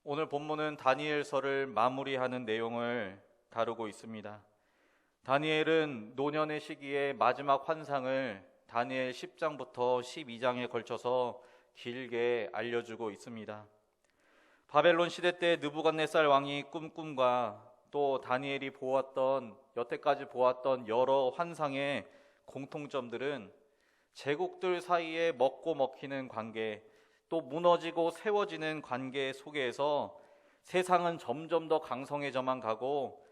오늘 본문은 다니엘서를 마무리하는 내용을 다루고 있습니다. 다니엘은 노년의 시기에 마지막 환상을 다니엘 10장부터 12장에 걸쳐서 길게 알려주고 있습니다. 바벨론 시대 때 느부갓네살 왕이 꾼 꿈과 또 다니엘이 여태까지 보았던 여러 환상의 공통점들은 제국들 사이에 먹고 먹히는 관계, 또 무너지고 세워지는 관계 속에서 세상은 점점 더 강성해져만 가고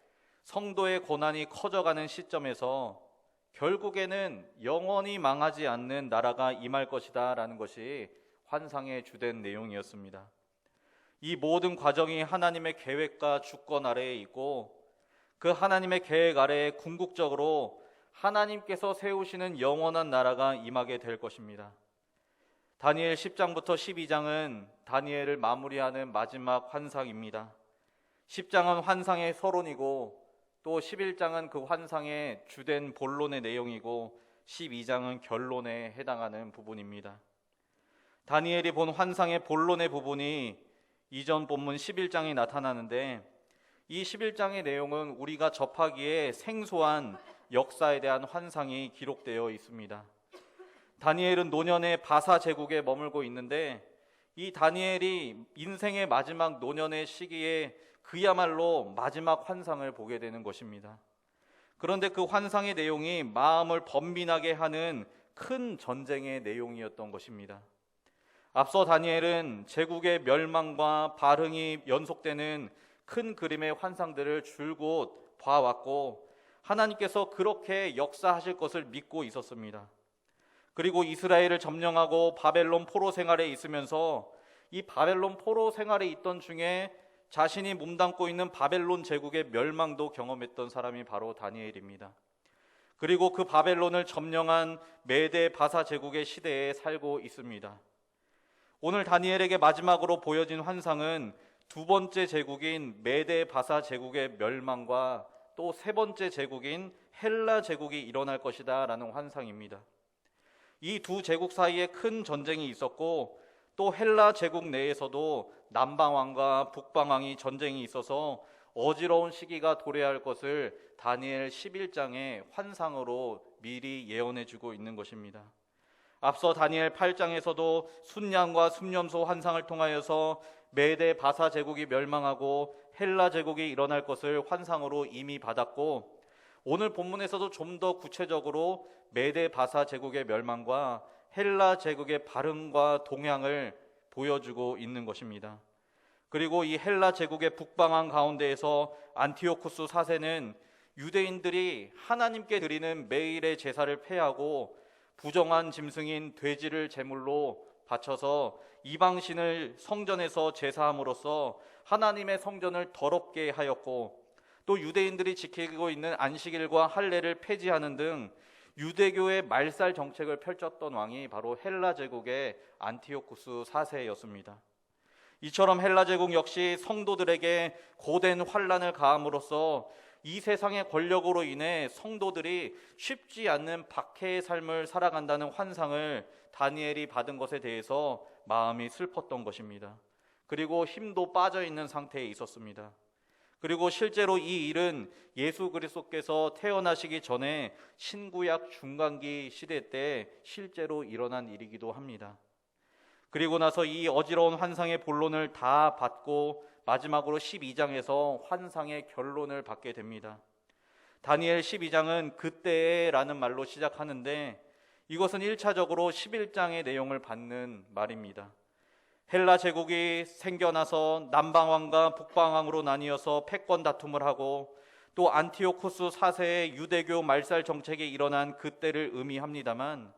성도의 고난이 커져가는 시점에서 결국에는 영원히 망하지 않는 나라가 임할 것이다 라는 것이 환상의 주된 내용이었습니다. 이 모든 과정이 하나님의 계획과 주권 아래에 있고 그 하나님의 계획 아래에 궁극적으로 하나님께서 세우시는 영원한 나라가 임하게 될 것입니다. 다니엘 10장부터 12장은 다니엘을 마무리하는 마지막 환상입니다. 10장은 환상의 서론이고 또 11장은 그 환상의 주된 본론의 내용이고 12장은 결론에 해당하는 부분입니다. 다니엘이 본 환상의 본론의 부분이 이전 본문 11장에 나타나는데 이 11장의 내용은 우리가 접하기에 생소한 역사에 대한 환상이 기록되어 있습니다. 다니엘은 노년의 바사 제국에 머물고 있는데 이 다니엘이 인생의 마지막 노년의 시기에 그야말로 마지막 환상을 보게 되는 것입니다. 그런데 그 환상의 내용이 마음을 번민하게 하는 큰 전쟁의 내용이었던 것입니다. 앞서 다니엘은 제국의 멸망과 발흥이 연속되는 큰 그림의 환상들을 줄곧 봐왔고 하나님께서 그렇게 역사하실 것을 믿고 있었습니다. 그리고 이스라엘을 점령하고 바벨론 포로 생활에 있으면서 이 바벨론 포로 생활에 있던 중에 자신이 몸담고 있는 바벨론 제국의 멸망도 경험했던 사람이 바로 다니엘입니다. 그리고 그 바벨론을 점령한 메데 바사 제국의 시대에 살고 있습니다. 오늘 다니엘에게 마지막으로 보여진 환상은 두 번째 제국인 메데 바사 제국의 멸망과 또 세 번째 제국인 헬라 제국이 일어날 것이다 라는 환상입니다. 이 두 제국 사이에 큰 전쟁이 있었고 또 헬라 제국 내에서도 남방왕과 북방왕이 전쟁이 있어서 어지러운 시기가 도래할 것을 다니엘 11장의 환상으로 미리 예언해주고 있는 것입니다. 앞서 다니엘 8장에서도 순양과 순념소 환상을 통하여서 메데 바사 제국이 멸망하고 헬라 제국이 일어날 것을 환상으로 이미 받았고 오늘 본문에서도 좀 더 구체적으로 메데 바사 제국의 멸망과 헬라 제국의 발흥과 동향을 보여주고 있는 것입니다. 그리고 이 헬라 제국의 북방한 가운데에서 안티오쿠스 4세는 유대인들이 하나님께 드리는 매일의 제사를 폐하고 부정한 짐승인 돼지를 제물로 바쳐서 이방신을 성전에서 제사함으로써 하나님의 성전을 더럽게 하였고 또 유대인들이 지키고 있는 안식일과 할례를 폐지하는 등 유대교의 말살 정책을 펼쳤던 왕이 바로 헬라 제국의 안티오쿠스 4세였습니다. 이처럼 헬라 제국 역시 성도들에게 고된 환난을 가함으로써 이 세상의 권력으로 인해 성도들이 쉽지 않는 박해의 삶을 살아간다는 환상을 다니엘이 받은 것에 대해서 마음이 슬펐던 것입니다. 그리고 힘도 빠져 있는 상태에 있었습니다. 그리고 실제로 이 일은 예수 그리스도께서 태어나시기 전에 신구약 중간기 시대 때 실제로 일어난 일이기도 합니다. 그리고 나서 이 어지러운 환상의 본론을 다 받고 마지막으로 12장에서 환상의 결론을 받게 됩니다. 다니엘 12장은 그때라는 말로 시작하는데 이것은 1차적으로 11장의 내용을 받는 말입니다. 헬라 제국이 생겨나서 남방왕과 북방왕으로 나뉘어서 패권 다툼을 하고 또 안티오쿠스 4세의 유대교 말살 정책이 일어난 그때를 의미합니다만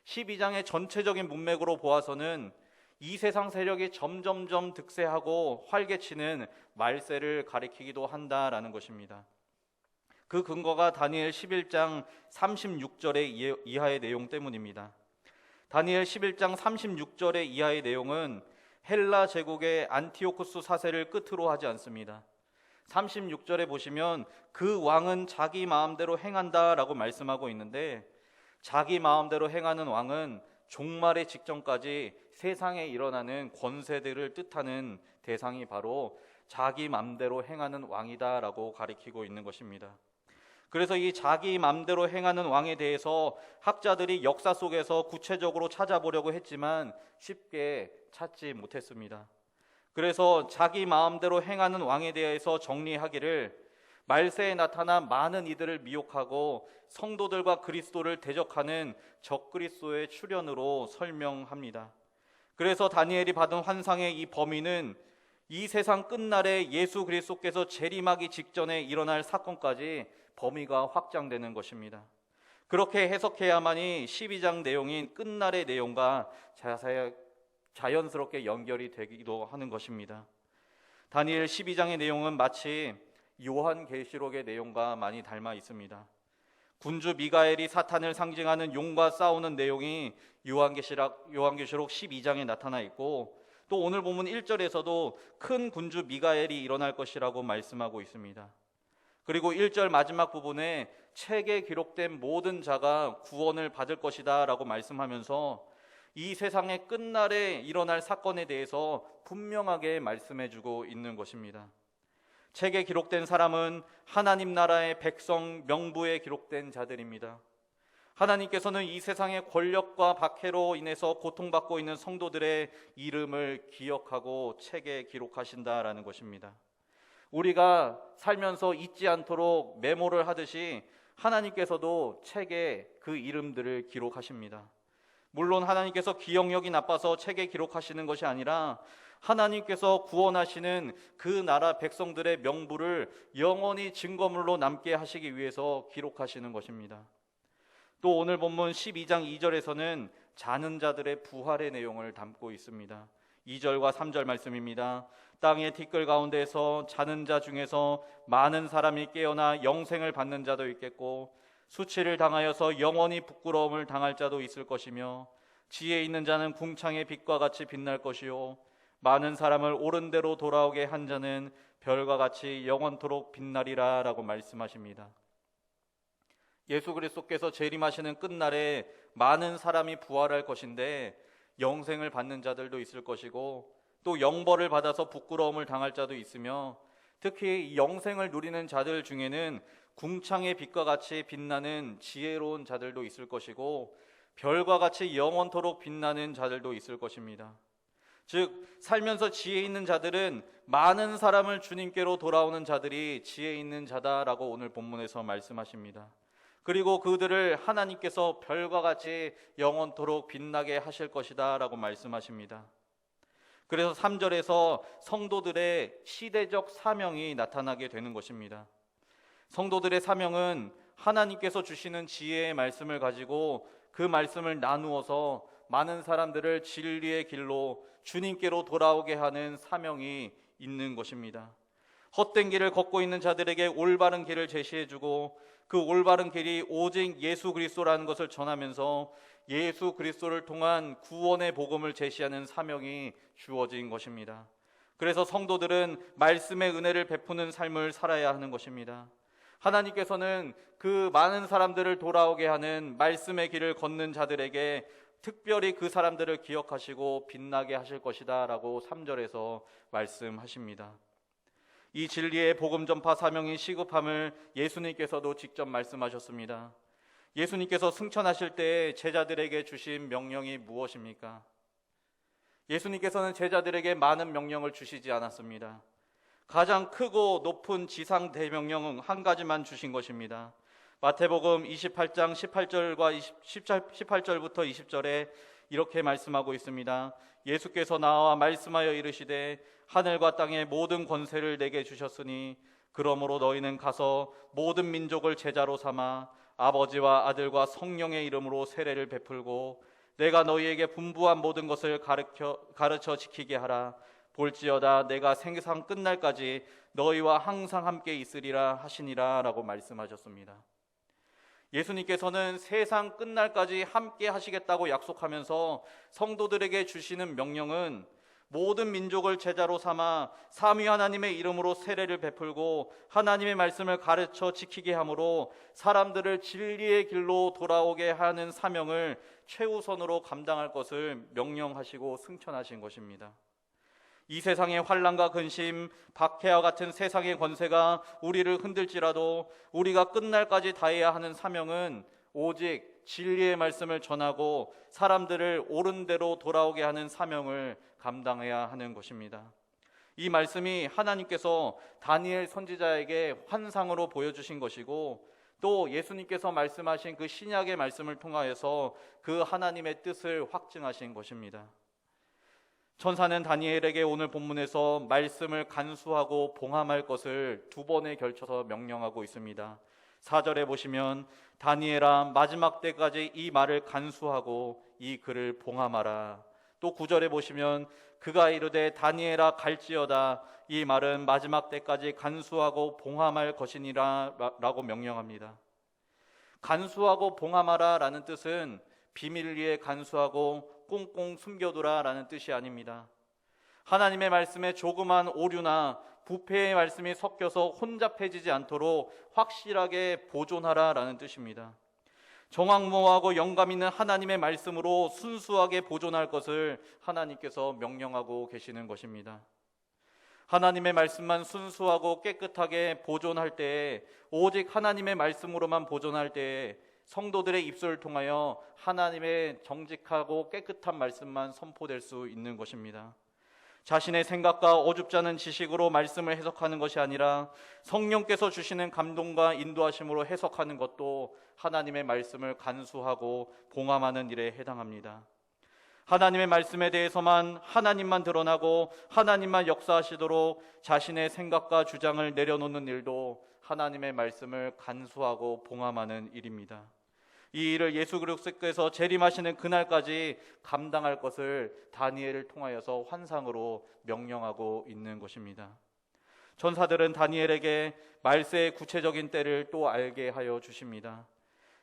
12장의 전체적인 문맥으로 보아서는 이 세상 세력이 점점점 득세하고 활개치는 말세를 가리키기도 한다라는 것입니다. 그 근거가 다니엘 11장 36절의 이하의 내용 때문입니다. 다니엘 11장 36절의 이하의 내용은 헬라 제국의 안티오쿠스 4세를 끝으로 하지 않습니다. 36절에 보시면 그 왕은 자기 마음대로 행한다라고 말씀하고 있는데 자기 마음대로 행하는 왕은 종말의 직전까지 세상에 일어나는 권세들을 뜻하는 대상이 바로 자기 맘대로 행하는 왕이다라고 가리키고 있는 것입니다. 그래서 이 자기 맘대로 행하는 왕에 대해서 학자들이 역사 속에서 구체적으로 찾아보려고 했지만 쉽게 찾지 못했습니다. 그래서 자기 마음대로 행하는 왕에 대해서 정리하기를 말세에 나타난 많은 이들을 미혹하고 성도들과 그리스도를 대적하는 적그리스도의 출현으로 설명합니다. 그래서 다니엘이 받은 환상의 이 범위는 이 세상 끝날에 예수 그리스도께서 재림하기 직전에 일어날 사건까지 범위가 확장되는 것입니다. 그렇게 해석해야만이 12장 내용인 끝날의 내용과 자연스럽게 연결이 되기도 하는 것입니다. 다니엘 12장의 내용은 마치 요한계시록의 내용과 많이 닮아 있습니다. 군주 미가엘이 사탄을 상징하는 용과 싸우는 내용이 요한계시록 12장에 나타나 있고, 또 오늘 본문 1절에서도 큰 군주 미가엘이 일어날 것이라고 말씀하고 있습니다. 그리고 1절 마지막 부분에 책에 기록된 모든 자가 구원을 받을 것이다 라고 말씀하면서 이 세상의 끝날에 일어날 사건에 대해서 분명하게 말씀해주고 있는 것입니다. 책에 기록된 사람은 하나님 나라의 백성 명부에 기록된 자들입니다. 하나님께서는 이 세상의 권력과 박해로 인해서 고통받고 있는 성도들의 이름을 기억하고 책에 기록하신다라는 것입니다. 우리가 살면서 잊지 않도록 메모를 하듯이 하나님께서도 책에 그 이름들을 기록하십니다. 물론 하나님께서 기억력이 나빠서 책에 기록하시는 것이 아니라 하나님께서 구원하시는 그 나라 백성들의 명부를 영원히 증거물로 남게 하시기 위해서 기록하시는 것입니다. 또 오늘 본문 12장 2절에서는 자는 자들의 부활의 내용을 담고 있습니다. 2절과 3절 말씀입니다. 땅의 티끌 가운데서 자는 자 중에서 많은 사람이 깨어나 영생을 받는 자도 있겠고, 수치를 당하여서 영원히 부끄러움을 당할 자도 있을 것이며, 지혜 있는 자는 궁창의 빛과 같이 빛날 것이요, 많은 사람을 옳은 대로 돌아오게 한 자는 별과 같이 영원토록 빛나리라 라고 말씀하십니다. 예수 그리스도께서 재림하시는 끝날에 많은 사람이 부활할 것인데 영생을 받는 자들도 있을 것이고, 또 영벌을 받아서 부끄러움을 당할 자도 있으며, 특히 영생을 누리는 자들 중에는 궁창의 빛과 같이 빛나는 지혜로운 자들도 있을 것이고, 별과 같이 영원토록 빛나는 자들도 있을 것입니다. 즉 살면서 지혜 있는 자들은 많은 사람을 주님께로 돌아오는 자들이 지혜 있는 자다라고 오늘 본문에서 말씀하십니다. 그리고 그들을 하나님께서 별과 같이 영원토록 빛나게 하실 것이다 라고 말씀하십니다. 그래서 3절에서 성도들의 시대적 사명이 나타나게 되는 것입니다. 성도들의 사명은 하나님께서 주시는 지혜의 말씀을 가지고 그 말씀을 나누어서 많은 사람들을 진리의 길로 주님께로 돌아오게 하는 사명이 있는 것입니다. 헛된 길을 걷고 있는 자들에게 올바른 길을 제시해주고, 그 올바른 길이 오직 예수 그리스도라는 것을 전하면서 예수 그리스도를 통한 구원의 복음을 제시하는 사명이 주어진 것입니다. 그래서 성도들은 말씀의 은혜를 베푸는 삶을 살아야 하는 것입니다. 하나님께서는 그 많은 사람들을 돌아오게 하는 말씀의 길을 걷는 자들에게 특별히 그 사람들을 기억하시고 빛나게 하실 것이다 라고 3절에서 말씀하십니다. 이 진리의 복음 전파 사명이 시급함을 예수님께서도 직접 말씀하셨습니다. 예수님께서 승천하실 때 제자들에게 주신 명령이 무엇입니까? 예수님께서는 제자들에게 많은 명령을 주시지 않았습니다. 가장 크고 높은 지상 대명령은 한 가지만 주신 것입니다. 마태복음 28장 18절과 18절부터 20절에 이렇게 말씀하고 있습니다. 예수께서 나와 말씀하여 이르시되 하늘과 땅의 모든 권세를 내게 주셨으니 그러므로 너희는 가서 모든 민족을 제자로 삼아 아버지와 아들과 성령의 이름으로 세례를 베풀고 내가 너희에게 분부한 모든 것을 가르쳐 지키게 하라. 볼지어다 내가 세상 끝날까지 너희와 항상 함께 있으리라 하시니라 라고 말씀하셨습니다. 예수님께서는 세상 끝날까지 함께 하시겠다고 약속하면서 성도들에게 주시는 명령은 모든 민족을 제자로 삼아 삼위 하나님의 이름으로 세례를 베풀고 하나님의 말씀을 가르쳐 지키게 함으로 사람들을 진리의 길로 돌아오게 하는 사명을 최우선으로 감당할 것을 명령하시고 승천하신 것입니다. 이 세상의 환난과 근심, 박해와 같은 세상의 권세가 우리를 흔들지라도 우리가 끝날까지 다해야 하는 사명은 오직 진리의 말씀을 전하고 사람들을 옳은 대로 돌아오게 하는 사명을 감당해야 하는 것입니다. 이 말씀이 하나님께서 다니엘 선지자에게 환상으로 보여주신 것이고, 또 예수님께서 말씀하신 그 신약의 말씀을 통하여서 그 하나님의 뜻을 확증하신 것입니다. 천사는 다니엘에게 오늘 본문에서 말씀을 간수하고 봉함할 것을 두 번에 걸쳐서 명령하고 있습니다. 4절에 보시면 다니엘아 마지막 때까지 이 말을 간수하고 이 글을 봉함하라. 또 9절에 보시면 그가 이르되 다니엘아 갈지어다 이 말은 마지막 때까지 간수하고 봉함할 것이니라 라고 명령합니다. 간수하고 봉함하라 라는 뜻은 비밀 위에 간수하고 꽁꽁 숨겨두라 라는 뜻이 아닙니다. 하나님의 말씀에 조그만 오류나 부패의 말씀이 섞여서 혼잡해지지 않도록 확실하게 보존하라 라는 뜻입니다. 정확무하고 영감 있는 하나님의 말씀으로 순수하게 보존할 것을 하나님께서 명령하고 계시는 것입니다. 하나님의 말씀만 순수하고 깨끗하게 보존할 때에, 오직 하나님의 말씀으로만 보존할 때에 성도들의 입술을 통하여 하나님의 정직하고 깨끗한 말씀만 선포될 수 있는 것입니다. 자신의 생각과 어줍지 않은 지식으로 말씀을 해석하는 것이 아니라 성령께서 주시는 감동과 인도하심으로 해석하는 것도 하나님의 말씀을 간수하고 봉함하는 일에 해당합니다. 하나님의 말씀에 대해서만 하나님만 드러나고 하나님만 역사하시도록 자신의 생각과 주장을 내려놓는 일도 하나님의 말씀을 간수하고 봉함하는 일입니다. 이 일을 예수 그리스도께서 재림하시는 그날까지 감당할 것을 다니엘을 통하여서 환상으로 명령하고 있는 것입니다. 천사들은 다니엘에게 말세의 구체적인 때를 또 알게 하여 주십니다.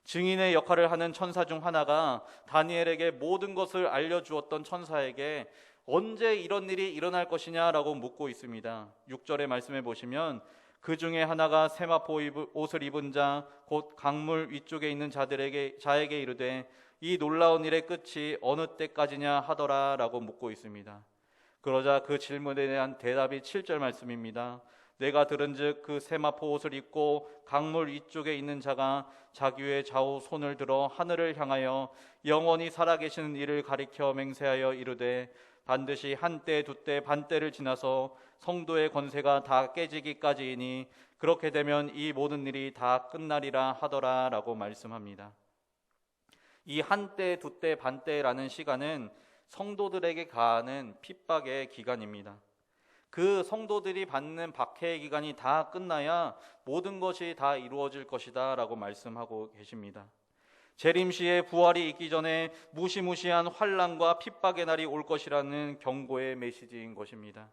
증인의 역할을 하는 천사 중 하나가 다니엘에게 모든 것을 알려주었던 천사에게 언제 이런 일이 일어날 것이냐라고 묻고 있습니다. 6절의 말씀에 보시면 그 중에 하나가 세마포 옷을 입은 자 곧 강물 위쪽에 있는 자에게 이르되 이 놀라운 일의 끝이 어느 때까지냐 하더라 라고 묻고 있습니다. 그러자 그 질문에 대한 대답이 7절 말씀입니다. 내가 들은즉 그 세마포 옷을 입고 강물 위쪽에 있는 자가 자기 위에 좌우 손을 들어 하늘을 향하여 영원히 살아계시는 이를 가리켜 맹세하여 이르되 반드시 한때 두때 반때를 지나서 성도의 권세가 다 깨지기까지이니 그렇게 되면 이 모든 일이 다 끝나리라 하더라 라고 말씀합니다. 이 한때 두때 반때라는 시간은 성도들에게 가하는 핍박의 기간입니다. 그 성도들이 받는 박해의 기간이 다 끝나야 모든 것이 다 이루어질 것이다 라고 말씀하고 계십니다. 재림시에 부활이 있기 전에 무시무시한 환난과 핍박의 날이 올 것이라는 경고의 메시지인 것입니다.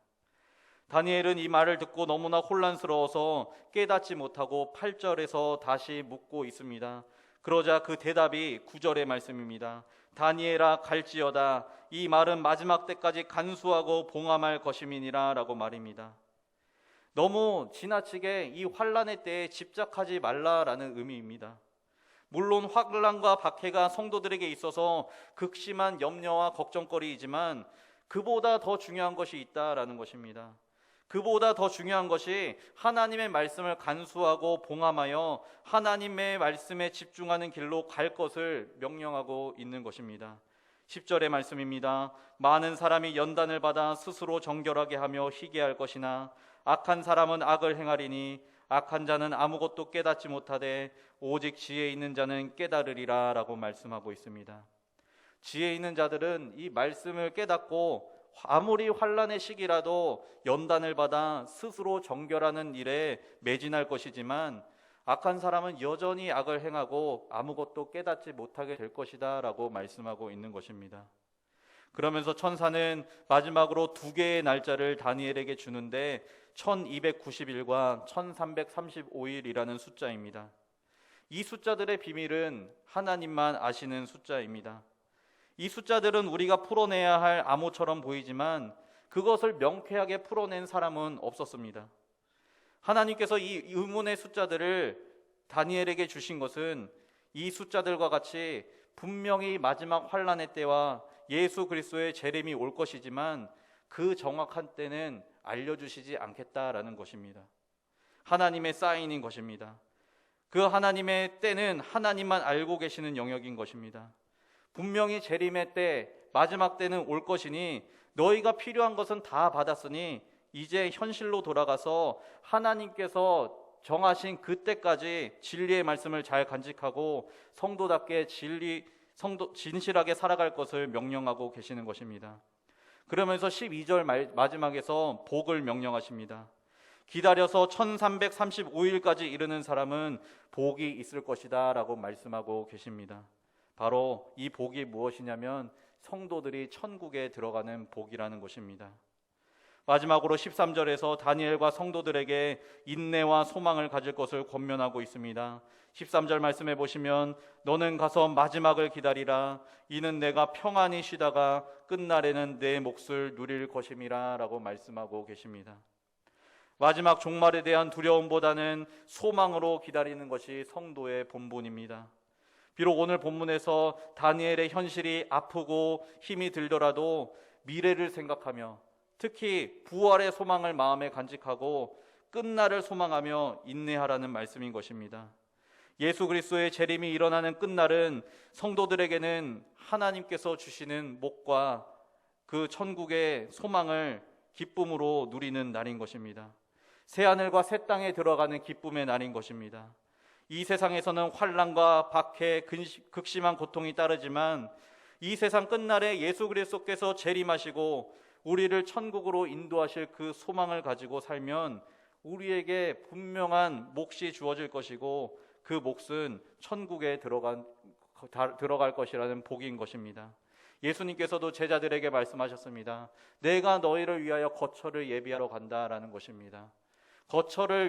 다니엘은 이 말을 듣고 너무나 혼란스러워서 깨닫지 못하고 8절에서 다시 묻고 있습니다. 그러자 그 대답이 9절의 말씀입니다. 다니엘아 갈지어다 이 말은 마지막 때까지 간수하고 봉함할 것임이니라 라고 말입니다. 너무 지나치게 이 환난의 때에 집착하지 말라라는 의미입니다. 물론 환난과 박해가 성도들에게 있어서 극심한 염려와 걱정거리이지만 그보다 더 중요한 것이 있다라는 것입니다. 그보다 더 중요한 것이 하나님의 말씀을 간수하고 봉함하여 하나님의 말씀에 집중하는 길로 갈 것을 명령하고 있는 것입니다. 10절의 말씀입니다. 많은 사람이 연단을 받아 스스로 정결하게 하며 희게할 것이나 악한 사람은 악을 행하리니 악한 자는 아무것도 깨닫지 못하되 오직 지혜 있는 자는 깨달으리라 라고 말씀하고 있습니다. 지혜 있는 자들은 이 말씀을 깨닫고 아무리 환난의 시기라도 연단을 받아 스스로 정결하는 일에 매진할 것이지만 악한 사람은 여전히 악을 행하고 아무것도 깨닫지 못하게 될 것이다 라고 말씀하고 있는 것입니다. 그러면서 천사는 마지막으로 두 개의 날짜를 다니엘에게 주는데 1290일과 1335일이라는 숫자입니다. 이 숫자들의 비밀은 하나님만 아시는 숫자입니다. 이 숫자들은 우리가 풀어내야 할 암호처럼 보이지만 그것을 명쾌하게 풀어낸 사람은 없었습니다. 하나님께서 이 의문의 숫자들을 다니엘에게 주신 것은 이 숫자들과 같이 분명히 마지막 환난의 때와 예수 그리스도의 재림이 올 것이지만 그 정확한 때는 알려주시지 않겠다라는 것입니다. 하나님의 사인인 것입니다. 그 하나님의 때는 하나님만 알고 계시는 영역인 것입니다. 분명히 재림의 때, 마지막 때는 올 것이니 너희가 필요한 것은 다 받았으니 이제 현실로 돌아가서 하나님께서 정하신 그때까지 진리의 말씀을 잘 간직하고 성도답게 진실하게 살아갈 것을 명령하고 계시는 것입니다. 그러면서 12절 마지막에서 복을 명령하십니다. 기다려서 1335일까지 이르는 사람은 복이 있을 것이다 라고 말씀하고 계십니다. 바로 이 복이 무엇이냐면 성도들이 천국에 들어가는 복이라는 것입니다. 마지막으로 13절에서 다니엘과 성도들에게 인내와 소망을 가질 것을 권면하고 있습니다. 13절 말씀해 보시면 너는 가서 마지막을 기다리라. 이는 내가 평안히 쉬다가 끝날에는 내 몫을 누릴 것임이라 라고 말씀하고 계십니다. 마지막 종말에 대한 두려움보다는 소망으로 기다리는 것이 성도의 본분입니다. 비록 오늘 본문에서 다니엘의 현실이 아프고 힘이 들더라도 미래를 생각하며 특히 부활의 소망을 마음에 간직하고 끝날을 소망하며 인내하라는 말씀인 것입니다. 예수 그리스도의 재림이 일어나는 끝날은 성도들에게는 하나님께서 주시는 복과 그 천국의 소망을 기쁨으로 누리는 날인 것입니다. 새하늘과 새 땅에 들어가는 기쁨의 날인 것입니다. 이 세상에서는 환난과 박해, 극심한 고통이 따르지만 이 세상 끝날에 예수 그리스도께서 재림하시고 우리를 천국으로 인도하실 그 소망을 가지고 살면 우리에게 분명한 몫이 주어질 것이고 그 몫은 천국에 들어갈 것이라는 복인 것입니다. 예수님께서도 제자들에게 말씀하셨습니다. 내가 너희를 위하여 거처를 예비하러 간다라는 것입니다.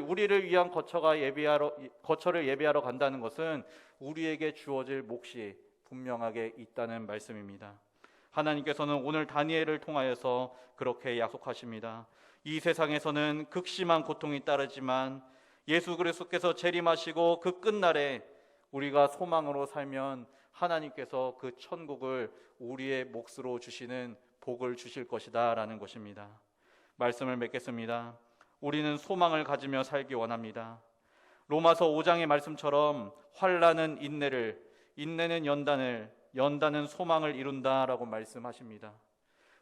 우리를 위한 거처를 예비하러 간다는 것은 우리에게 주어질 몫이 분명하게 있다는 말씀입니다. 하나님께서는 오늘 다니엘을 통하여서 그렇게 약속하십니다. 이 세상에서는 극심한 고통이 따르지만 예수 그리스도께서 재림하시고 그 끝날에 우리가 소망으로 살면 하나님께서 그 천국을 우리의 몫으로 주시는 복을 주실 것이다 라는 것입니다. 말씀을 맺겠습니다. 우리는 소망을 가지며 살기 원합니다. 로마서 5장의 말씀처럼 환난은 인내를, 인내는 연단은 소망을 이룬다라고 말씀하십니다.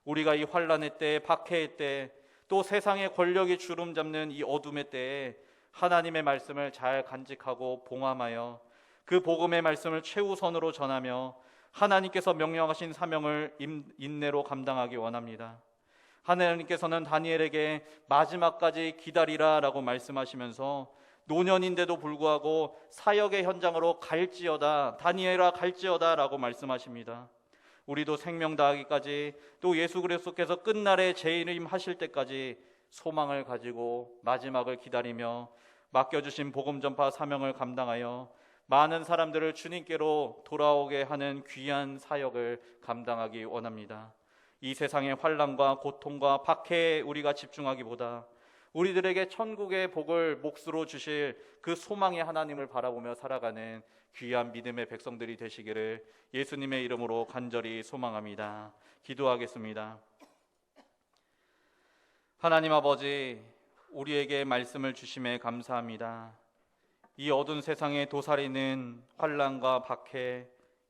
우리가 이 환난의 때, 박해의 때, 또 세상의 권력이 주름잡는 이 어둠의 때에 하나님의 말씀을 잘 간직하고 봉함하여 그 복음의 말씀을 최우선으로 전하며 하나님께서 명령하신 사명을 인내로 감당하기 원합니다. 하나님께서는 다니엘에게 마지막까지 기다리라 라고 말씀하시면서 노년인데도 불구하고 사역의 현장으로 갈지어다, 다니엘아 갈지어다 라고 말씀하십니다. 우리도 생명 다하기까지 또 예수 그리스도께서 끝날에 재림하실 때까지 소망을 가지고 마지막을 기다리며 맡겨주신 복음 전파 사명을 감당하여 많은 사람들을 주님께로 돌아오게 하는 귀한 사역을 감당하기 원합니다. 이 세상의 환난과 고통과 박해에 우리가 집중하기보다 우리들에게 천국의 복을 몫으로 주실 그 소망의 하나님을 바라보며 살아가는 귀한 믿음의 백성들이 되시기를 예수님의 이름으로 간절히 소망합니다. 기도하겠습니다. 하나님 아버지, 우리에게 말씀을 주심에 감사합니다. 이 어두운 세상에 도사리는 환난과 박해,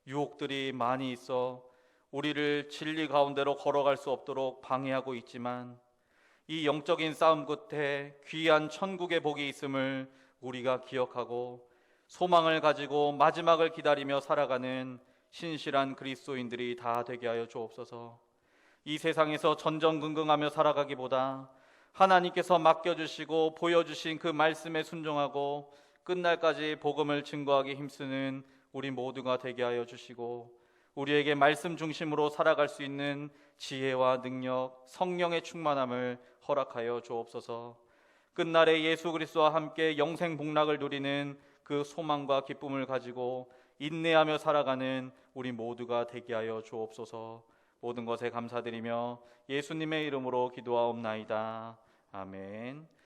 유혹들이 많이 있어 우리를 진리 가운데로 걸어갈 수 없도록 방해하고 있지만 이 영적인 싸움 끝에 귀한 천국의 복이 있음을 우리가 기억하고 소망을 가지고 마지막을 기다리며 살아가는 신실한 그리스도인들이 다 되게 하여 주옵소서. 이 세상에서 전전긍긍하며 살아가기보다 하나님께서 맡겨주시고 보여주신 그 말씀에 순종하고 끝날까지 복음을 증거하기 힘쓰는 우리 모두가 되게 하여 주시고 우리에게 말씀 중심으로 살아갈 수 있는 지혜와 능력, 성령의 충만함을 허락하여 주옵소서. 끝날에 예수 그리스도와 함께 영생 복락을 누리는 그 소망과 기쁨을 가지고 인내하며 살아가는 우리 모두가 되게 하여 주옵소서. 모든 것에 감사드리며 예수님의 이름으로 기도하옵나이다. 아멘.